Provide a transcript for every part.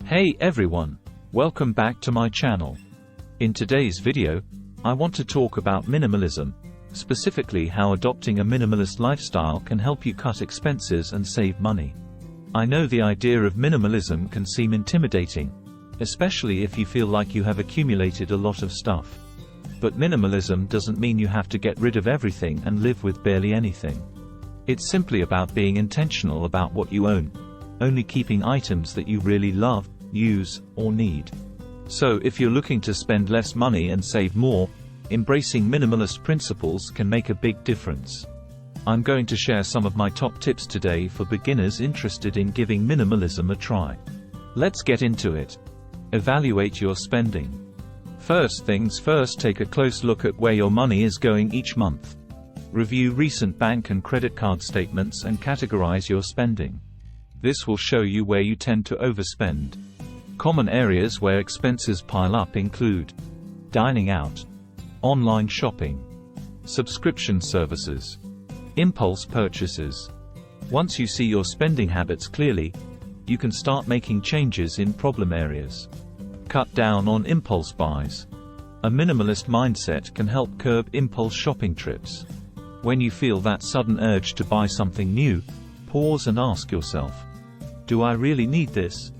Hey everyone! Welcome back to my channel. In today's video, I want to talk about minimalism, specifically how adopting a minimalist lifestyle can help you cut expenses and save money. I know the idea of minimalism can seem intimidating, especially if you feel like you have accumulated a lot of stuff. But minimalism doesn't mean you have to get rid of everything and live with barely anything. It's simply about being intentional about what you own, only keeping items that you really love, use, or need. So if you're looking to spend less money and save more, embracing minimalist principles can make a big difference. I'm going to share some of my top tips today for beginners interested in giving minimalism a try. Let's get into it. Evaluate your spending. First things first, take a close look at where your money is going each month. Review recent bank and credit card statements and categorize your spending. This will show you where you tend to overspend. Common areas where expenses pile up include dining out, online shopping, subscription services, impulse purchases. Once you see your spending habits clearly, you can start making changes in problem areas. Cut down on impulse buys. A minimalist mindset can help curb impulse shopping trips. When you feel that sudden urge to buy something new, pause and ask yourself, do I really need this?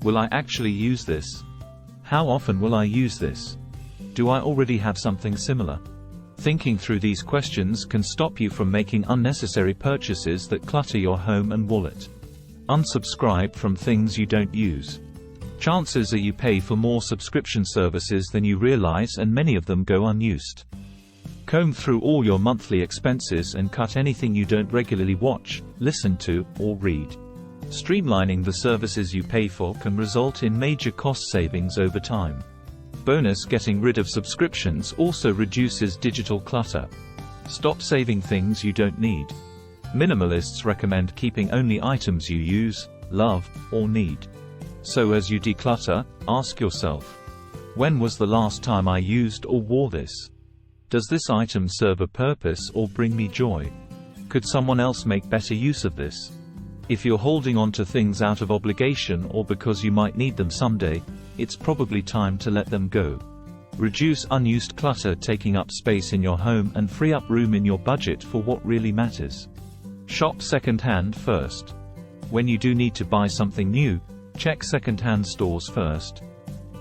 Will I actually use this? How often will I use this? Do I already have something similar? Thinking through these questions can stop you from making unnecessary purchases that clutter your home and wallet. Unsubscribe from things you don't use. Chances are you pay for more subscription services than you realize, and many of them go unused. Comb through all your monthly expenses and cut anything you don't regularly watch, listen to, or read. Streamlining the services you pay for can result in major cost savings over time. Bonus: getting rid of subscriptions also reduces digital clutter. Stop saving things you don't need. Minimalists recommend keeping only items you use, love, or need. So as you declutter, ask yourself, when was the last time I used or wore this? Does this item serve a purpose or bring me joy? Could someone else make better use of this? If you're holding on to things out of obligation or because you might need them someday, it's probably time to let them go. Reduce unused clutter taking up space in your home and free up room in your budget for what really matters. Shop second-hand first. When you do need to buy something new, check second-hand stores first.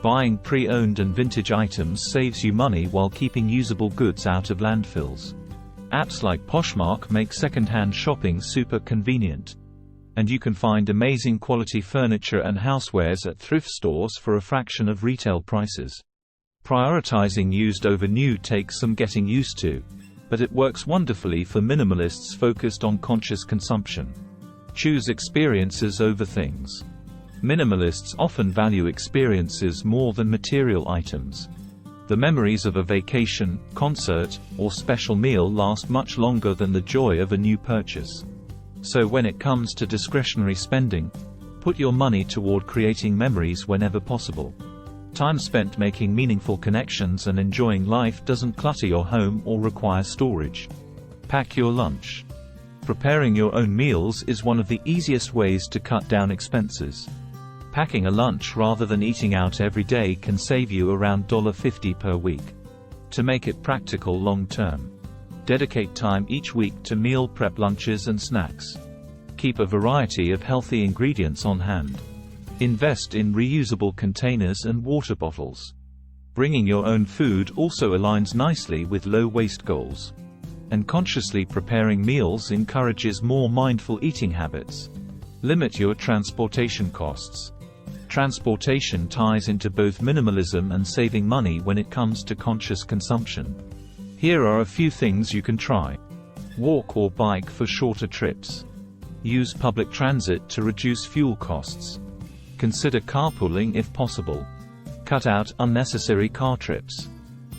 Buying pre-owned and vintage items saves you money while keeping usable goods out of landfills. Apps like Poshmark make second-hand shopping super convenient. And you can find amazing quality furniture and housewares at thrift stores for a fraction of retail prices. Prioritizing used over new takes some getting used to, but it works wonderfully for minimalists focused on conscious consumption. Choose experiences over things. Minimalists often value experiences more than material items. The memories of a vacation, concert, or special meal last much longer than the joy of a new purchase. So when it comes to discretionary spending, put your money toward creating memories whenever possible. Time spent making meaningful connections and enjoying life doesn't clutter your home or require storage. Pack your lunch. Preparing your own meals is one of the easiest ways to cut down expenses. Packing a lunch rather than eating out every day can save you around $50 per week. To make it practical long-term, dedicate time each week to meal prep lunches and snacks. Keep a variety of healthy ingredients on hand. Invest in reusable containers and water bottles. Bringing your own food also aligns nicely with low-waste goals. And consciously preparing meals encourages more mindful eating habits. Limit your transportation costs. Transportation ties into both minimalism and saving money when it comes to conscious consumption. Here are a few things you can try. Walk or bike for shorter trips. Use public transit to reduce fuel costs. Consider carpooling if possible. Cut out unnecessary car trips.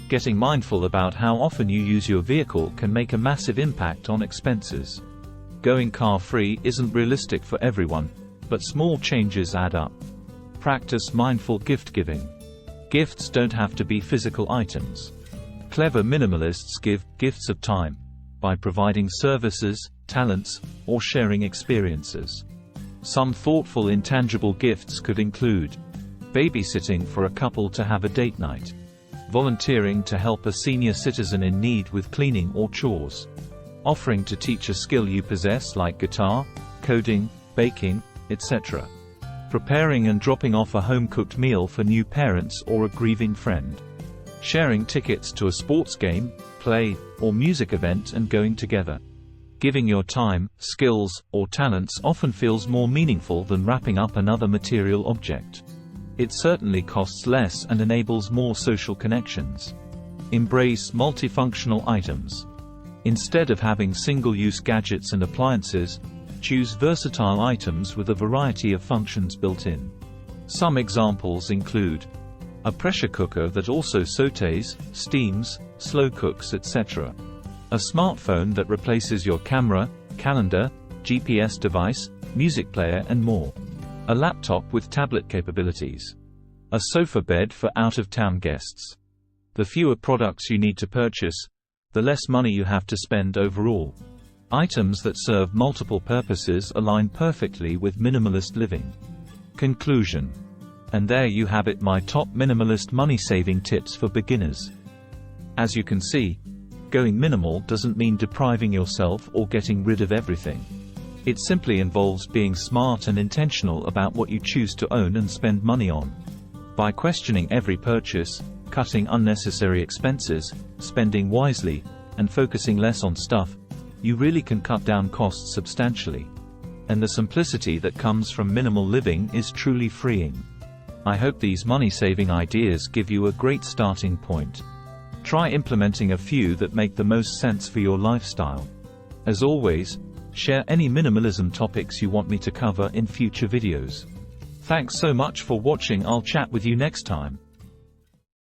Getting mindful about how often you use your vehicle can make a massive impact on expenses. Going car-free isn't realistic for everyone, but small changes add up. Practice mindful gift giving. Gifts don't have to be physical items. Clever minimalists give gifts of time by providing services, talents, or sharing experiences. Some thoughtful intangible gifts could include babysitting for a couple to have a date night, volunteering to help a senior citizen in need with cleaning or chores, offering to teach a skill you possess like guitar, coding, baking, etc., preparing and dropping off a home-cooked meal for new parents or a grieving friend, sharing tickets to a sports game, play, or music event and going together. Giving your time, skills, or talents often feels more meaningful than wrapping up another material object. It certainly costs less and enables more social connections. Embrace multifunctional items. Instead of having single-use gadgets and appliances, choose versatile items with a variety of functions built in. Some examples include a pressure cooker that also sautés, steams, slow cooks, etc. A smartphone that replaces your camera, calendar, GPS device, music player and more. A laptop with tablet capabilities. A sofa bed for out-of-town guests. The fewer products you need to purchase, the less money you have to spend overall. Items that serve multiple purposes align perfectly with minimalist living. Conclusion. And there you have it, my top minimalist money-saving tips for beginners. As you can see, going minimal doesn't mean depriving yourself or getting rid of everything. It simply involves being smart and intentional about what you choose to own and spend money on. By questioning every purchase, cutting unnecessary expenses, spending wisely, and focusing less on stuff, you really can cut down costs substantially. And the simplicity that comes from minimal living is truly freeing. I hope these money-saving ideas give you a great starting point. Try implementing a few that make the most sense for your lifestyle. As always, share any minimalism topics you want me to cover in future videos. Thanks so much for watching. I'll chat with you next time.